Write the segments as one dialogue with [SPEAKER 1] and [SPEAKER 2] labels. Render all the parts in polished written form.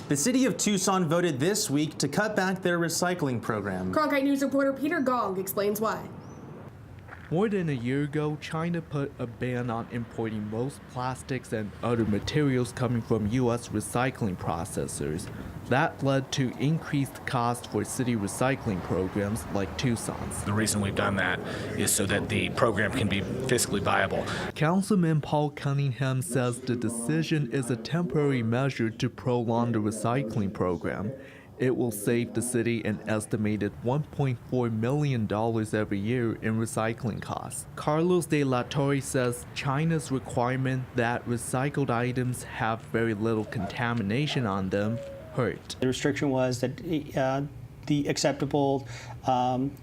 [SPEAKER 1] The city of Tucson voted this week to cut back their recycling program.
[SPEAKER 2] Cronkite News reporter Peter Gong explains why.
[SPEAKER 3] More than a year ago, China put a ban on importing most plastics and other materials coming from U.S. recycling processors. That led to increased costs for city recycling programs like Tucson's.
[SPEAKER 4] The reason we've done that is so that the program can be fiscally viable.
[SPEAKER 3] Councilman Paul Cunningham says the decision is a temporary measure to prolong the recycling program. It will save the city an estimated $1.4 million every year in recycling costs. Carlos de la Torre says China's requirement that recycled items have very little contamination on them hurt.
[SPEAKER 5] The restriction was that the acceptable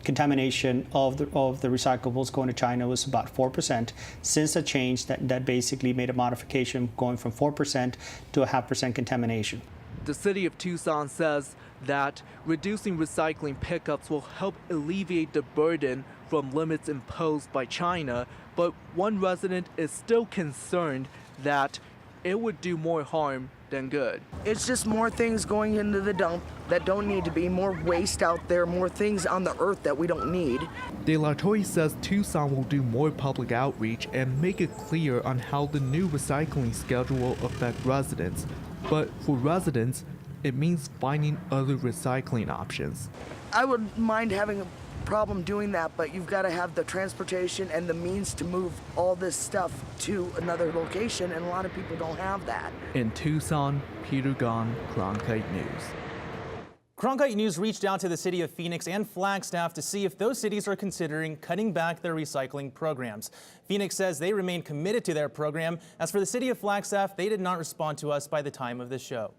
[SPEAKER 5] contamination of the recyclables going to China was about 4%. Since the change, that basically made a modification going from 4% to a 0.5% contamination.
[SPEAKER 3] The city of Tucson says that reducing recycling pickups will help alleviate the burden from limits imposed by China, but one resident is still concerned that it would do more harm than good.
[SPEAKER 6] It's just more things going into the dump that don't need to be, more waste out there, more things on the earth that we don't need.
[SPEAKER 3] De La Torre says Tucson will do more public outreach and make it clear on how the new recycling schedule will affect residents. But for residents, it means finding other recycling options.
[SPEAKER 6] I would mind having a problem doing that, but you've got to have the transportation and the means to move all this stuff to another location, and a lot of people don't have that.
[SPEAKER 3] In Tucson, Peter Gong, Cronkite News.
[SPEAKER 1] Cronkite News reached out to the city of Phoenix and Flagstaff to see if those cities are considering cutting back their recycling programs. Phoenix says they remain committed to their program. As for the city of Flagstaff, they did not respond to us by the time of this show.